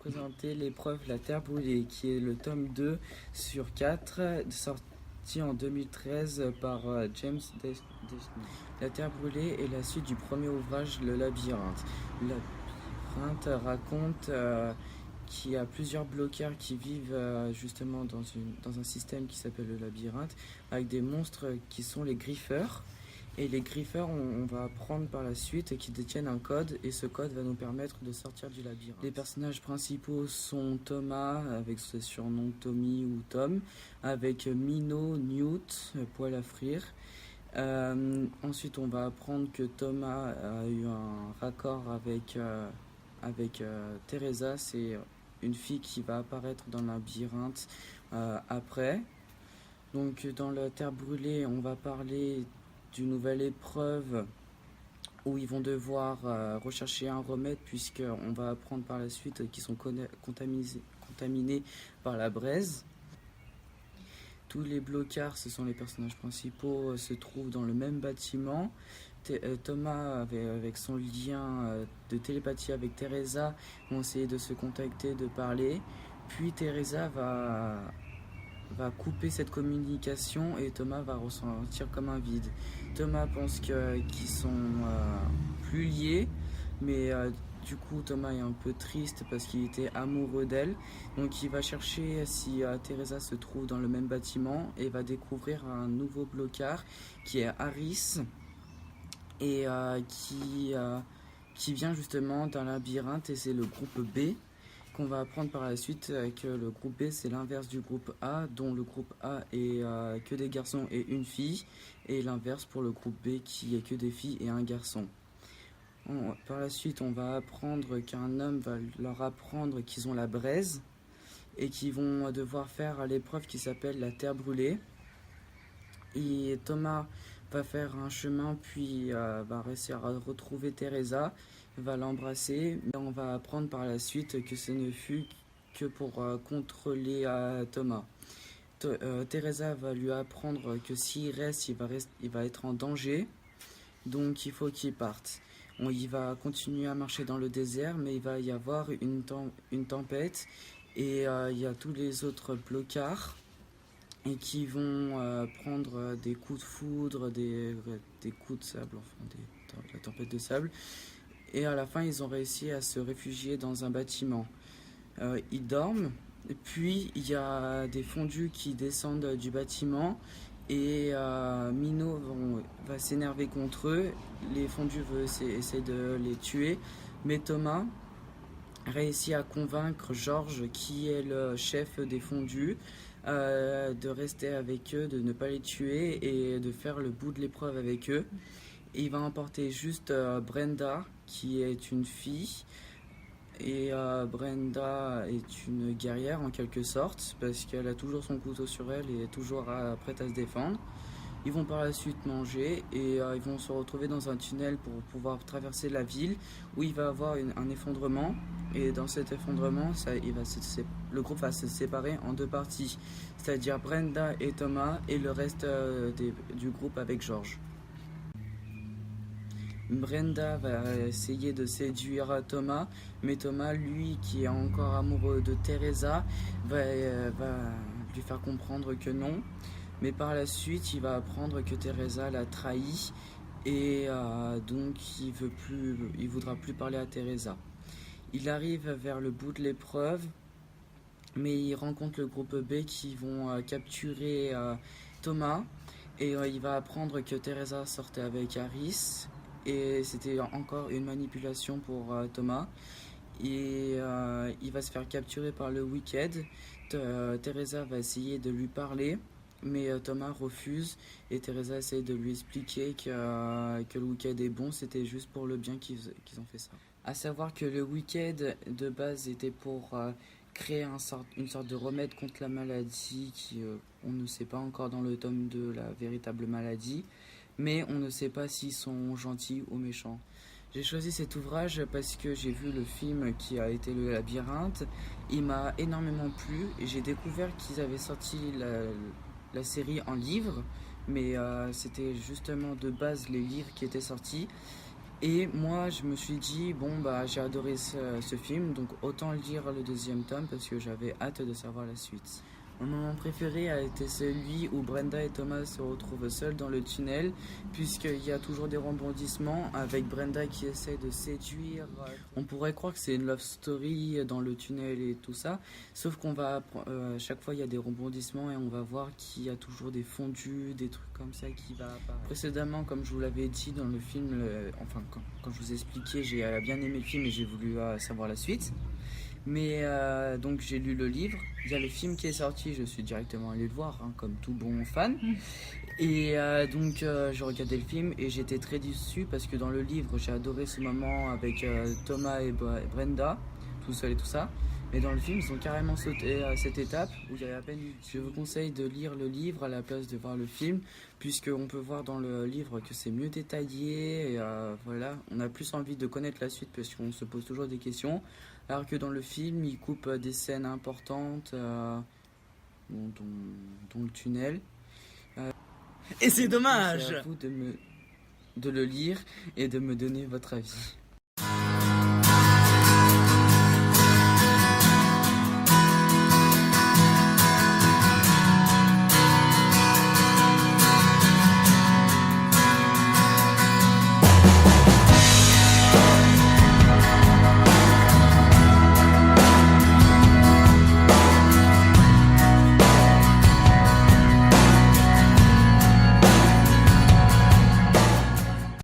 présenter l'épreuve La Terre brûlée, qui est le tome 2 sur 4, sorti en 2013 par James Deshner. La Terre brûlée est la suite du premier ouvrage, Le Labyrinthe. Le Labyrinthe raconte qu'il y a plusieurs bloqueurs qui vivent justement dans un système qui s'appelle le labyrinthe, avec des monstres qui sont les griffeurs. Et les griffeurs, on va apprendre par la suite qu'ils détiennent un code, et ce code va nous permettre de sortir du labyrinthe. Les personnages principaux sont Thomas, avec ce surnom Tommy ou Tom, avec Minot, Newt, poil à frire. Ensuite, on va apprendre que Thomas a eu un raccord avec Teresa, c'est une fille qui va apparaître dans le labyrinthe après. Donc, dans la Terre brûlée, on va parler d'une nouvelle épreuve où ils vont devoir rechercher un remède, puisqu'on va apprendre par la suite qu'ils sont contaminés par la braise. Tous les blocards, ce sont les personnages principaux, se trouvent dans le même bâtiment. Thomas, avec son lien de télépathie avec Teresa, vont essayer de se contacter, de parler. Puis Teresa va couper cette communication et Thomas va ressentir comme un vide. Thomas pense qu'ils sont plus liés, mais du coup Thomas est un peu triste parce qu'il était amoureux d'elle. Donc il va chercher si Teresa se trouve dans le même bâtiment et va découvrir un nouveau blocard qui est Harris et qui vient justement d'un labyrinthe, et c'est le groupe B. Qu'on va apprendre par la suite que le groupe B, c'est l'inverse du groupe A, dont le groupe A est que des garçons et une fille, et l'inverse pour le groupe B qui est que des filles et un garçon. Par la suite, on va apprendre qu'un homme va leur apprendre qu'ils ont la braise et qu'ils vont devoir faire l'épreuve qui s'appelle la Terre brûlée. Et Thomas va faire un chemin, puis va réussir à retrouver Teresa, va l'embrasser. Mais on va apprendre par la suite que ce ne fut que pour contrôler Thomas. Teresa va lui apprendre que s'il reste, il va être en danger, donc il faut qu'il parte. Il va continuer à marcher dans le désert, mais il va y avoir une tempête, et il y a tous les autres blocards et qui vont prendre des coups de foudre, des coups de sable, enfin la tempête de sable. Et à la fin, ils ont réussi à se réfugier dans un bâtiment. Ils dorment, et puis il y a des fondus qui descendent du bâtiment, et Minot va s'énerver contre eux. Les fondus essayer de les tuer, mais Thomas réussit à convaincre George, qui est le chef des fondus, de rester avec eux, de ne pas les tuer et de faire le bout de l'épreuve avec eux. Et il va emporter juste Brenda, qui est une fille, et Brenda est une guerrière en quelque sorte, parce qu'elle a toujours son couteau sur elle et est toujours prête à se défendre. Ils vont par la suite manger, et ils vont se retrouver dans un tunnel pour pouvoir traverser la ville, où il va y avoir un effondrement. Et dans cet effondrement, le groupe va se séparer en deux parties, c'est-à-dire Brenda et Thomas, et le reste du groupe avec George. Brenda va essayer de séduire Thomas, mais Thomas, lui, qui est encore amoureux de Teresa, va lui faire comprendre que non. Mais par la suite, il va apprendre que Teresa l'a trahi, et donc il voudra plus parler à Teresa. Il arrive vers le bout de l'épreuve, mais il rencontre le groupe B qui vont capturer Thomas, et il va apprendre que Teresa sortait avec Harris, et c'était encore une manipulation pour Thomas. Et il va se faire capturer par le Wicked. Teresa va essayer de lui parler, mais Thomas refuse, et Teresa essaie de lui expliquer que le Wicked est bon, c'était juste pour le bien qu'ils ont fait ça. À savoir que le Wicked de base était pour créer une sorte de remède contre la maladie on ne sait pas encore dans le tome 2 la véritable maladie, mais on ne sait pas s'ils sont gentils ou méchants. J'ai choisi cet ouvrage parce que j'ai vu le film qui a été Le Labyrinthe. Il m'a énormément plu, et j'ai découvert qu'ils avaient sorti la série en livre, mais c'était justement de base les livres qui étaient sortis. Et moi, je me suis dit, bon, bah, j'ai adoré ce film, donc autant lire le deuxième tome parce que j'avais hâte de savoir la suite. Mon moment préféré a été celui où Brenda et Thomas se retrouvent seuls dans le tunnel, puisqu'il y a toujours des rebondissements avec Brenda qui essaie de séduire. On pourrait croire que c'est une love story dans le tunnel et tout ça, sauf qu'on va, chaque fois il y a des rebondissements et on va voir qu'il y a toujours des fondus, des trucs comme ça qui va apparaître. Précédemment, comme je vous l'avais dit dans le film, enfin quand je vous ai expliqué, j'ai bien aimé le film et j'ai voulu savoir la suite. Mais donc j'ai lu le livre, il y a le film qui est sorti, je suis directement allé le voir, hein, comme tout bon fan. Et donc j'ai regardé le film et j'étais très déçu parce que dans le livre j'ai adoré ce moment avec Thomas et Brenda, tout seul et tout ça. Mais dans le film ils ont carrément sauté cette étape où il y avait à peine eu. Je vous conseille de lire le livre à la place de voir le film, puisqu'on peut voir dans le livre que c'est mieux détaillé. Et, voilà, on a plus envie de connaître la suite parce qu'on se pose toujours des questions. Alors que dans le film, il coupe des scènes importantes dont le tunnel. Et c'est dommage! C'est à vous de le lire et de me donner votre avis.